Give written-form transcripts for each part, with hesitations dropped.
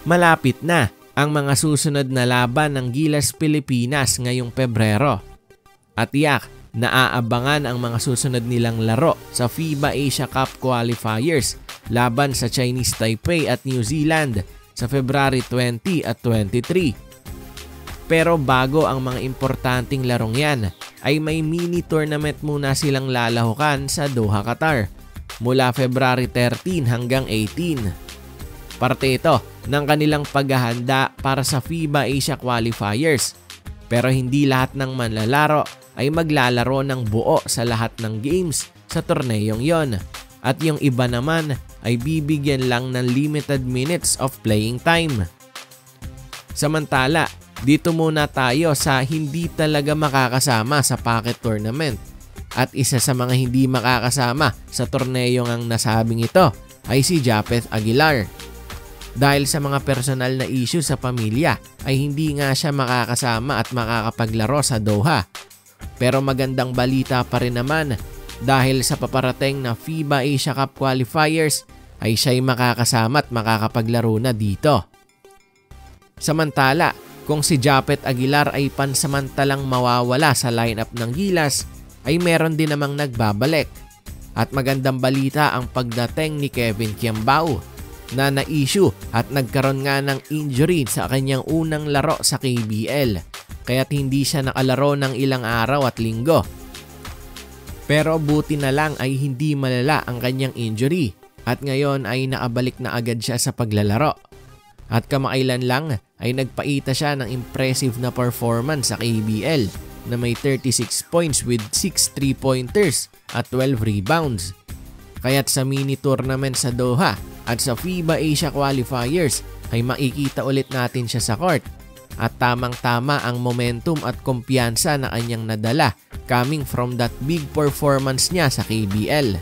Malapit na ang mga susunod na laban ng Gilas Pilipinas ngayong Pebrero. At tiyak, naaabangan ang mga susunod nilang laro sa FIBA Asia Cup Qualifiers laban sa Chinese Taipei at New Zealand sa February 20 at 23. Pero bago ang mga importanteng larong yan, ay may mini tournament muna silang lalahukan sa Doha, Qatar mula February 13 hanggang 18. Parte ito ng kanilang paghahanda para sa FIBA Asia Qualifiers. Pero hindi lahat ng manlalaro ay maglalaro ng buo sa lahat ng games sa torneyong yon. At yung iba naman ay bibigyan lang ng limited minutes of playing time. Samantala, dito muna tayo sa hindi talaga makakasama sa packet tournament. At isa sa mga hindi makakasama sa torneyong ang nasabing ito ay si Japeth Aguilar. Dahil sa mga personal na issue sa pamilya ay hindi nga siya makakasama at makakapaglaro sa Doha. Pero magandang balita pa rin naman dahil sa paparating na FIBA Asia Cup Qualifiers ay siya'y makakasama at makakapaglaro na dito. Samantala, kung si Japeth Aguilar ay pansamantalang mawawala sa lineup ng Gilas ay meron din namang nagbabalik. At magandang balita ang pagdating ni Kevin Kiambao na na-issue at nagkaroon nga ng injury sa kanyang unang laro sa KBL, kaya't hindi siya nakalaro ng ilang araw at linggo. Pero buti na lang ay hindi malala ang kanyang injury at ngayon ay nakabalik na agad siya sa paglalaro. At kamakailan lang ay nagpaita siya ng impressive na performance sa KBL na may 36 points with 6 3-pointers at 12 rebounds. Kaya't sa mini tournament sa Doha at sa FIBA Asia Qualifiers ay makikita ulit natin siya sa court. At tamang-tama ang momentum at kumpiyansa na kanyang nadala coming from that big performance niya sa KBL.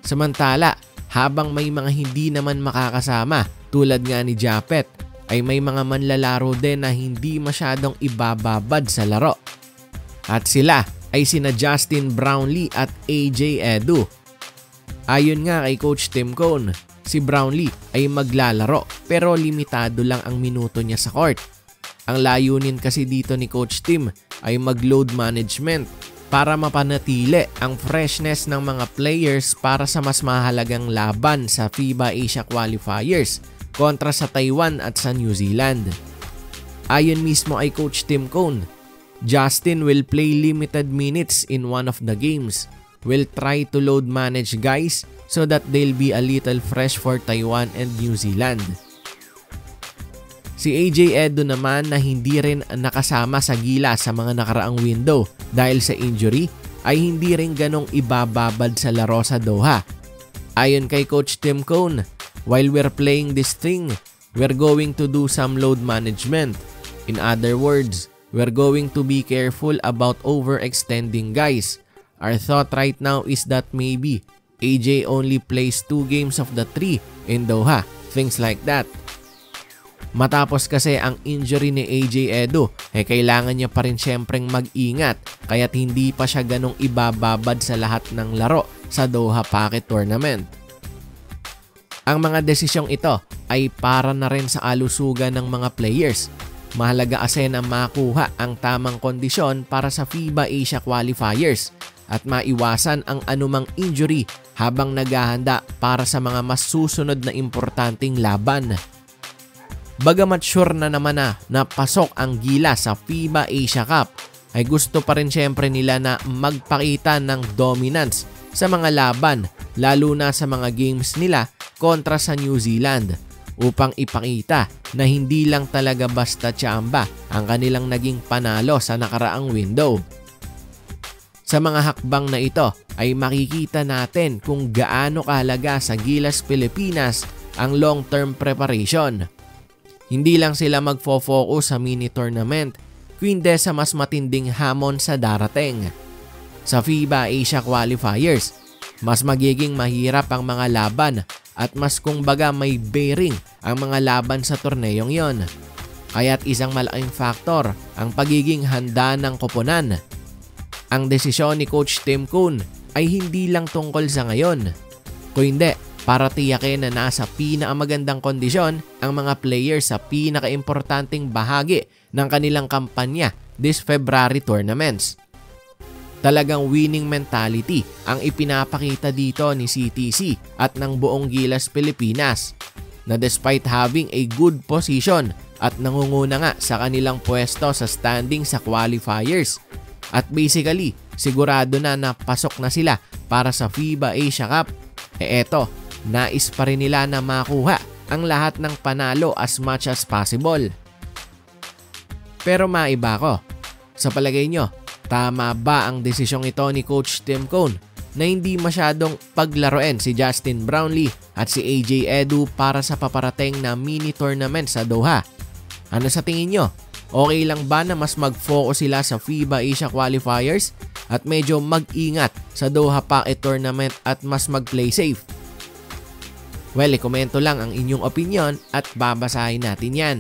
Samantala, habang may mga hindi naman makakasama tulad nga ni Japeth, ay may mga manlalaro din na hindi masyadong ibababad sa laro. At sila ay sina Justin Brownlee at AJ Edu. Ayon nga kay Coach Tim Cone, si Brownlee ay maglalaro pero limitado lang ang minuto niya sa court. Ang layunin kasi dito ni Coach Tim ay mag-load management para mapanatili ang freshness ng mga players para sa mas mahalagang laban sa FIBA Asia Qualifiers kontra sa Taiwan at sa New Zealand. Ayon mismo ay Coach Tim Cone, Justin will play limited minutes in one of the games. We'll try to load manage guys so that they'll be a little fresh for Taiwan and New Zealand. Si AJ Edu naman na hindi rin nakasama sa Gilas sa mga nakaraang window dahil sa injury ay hindi rin ganong ibababad sa laro sa Doha. Ayon kay Coach Tim Cone, while we're playing this thing, we're going to do some load management. In other words, we're going to be careful about overextending guys. Our thought right now is that maybe AJ only plays 2 games of the 3 in Doha, things like that. Matapos kasi ang injury ni AJ Edu, kailangan niya pa rin syempreng mag-ingat kaya't hindi pa siya ganong ibababad sa lahat ng laro sa Doha Packet Tournament. Ang mga desisyong ito ay para na rin sa alusugan ng mga players. Mahalaga kasi na makuha ang tamang kondisyon para sa FIBA Asia Qualifiers at maiwasan ang anumang injury habang naghahanda para sa mga mas susunod na importanteng laban. Bagamat sure na naman na pasok ang Gilas sa FIBA Asia Cup, ay gusto pa rin syempre nila na magpakita ng dominance sa mga laban lalo na sa mga games nila kontra sa New Zealand upang ipakita na hindi lang talaga basta tsamba ang kanilang naging panalo sa nakaraang window. Sa mga hakbang na ito ay makikita natin kung gaano kahalaga sa Gilas Pilipinas ang long-term preparation. Hindi lang sila magfo-focus sa mini tournament, kundi sa mas matinding hamon sa darating. Sa FIBA Asia Qualifiers, mas magiging mahirap ang mga laban at mas kumbaga may bearing ang mga laban sa torneyong yon. Kaya't isang malaking faktor ang pagiging handa ng koponan. Ang desisyon ni Coach Tim Cone ay hindi lang tungkol sa ngayon, kundi para tiyakin na nasa pinakamagandang kondisyon ang mga players sa pinakaimportanteng bahagi ng kanilang kampanya this February tournaments. Talagang winning mentality ang ipinapakita dito ni CTC at ng buong Gilas Pilipinas na despite having a good position at nangunguna nga sa kanilang pwesto sa standing sa qualifiers at basically sigurado na napasok na sila para sa FIBA Asia Cup, eto, nais pa rin nila na makuha ang lahat ng panalo as much as possible. Pero maiba ko, sa palagay nyo, tama ba ang desisyong ito ni Coach Tim Cone na hindi masyadong paglaruin si Justin Brownlee at si AJ Edu para sa paparating na mini tournament sa Doha? Ano sa tingin nyo? Okay lang ba na mas mag-focus sila sa FIBA Asia qualifiers at medyo mag-ingat sa Doha Pocket Tournament at mas mag-play safe? Well, ikomento lang ang inyong opinion at babasahin natin yan.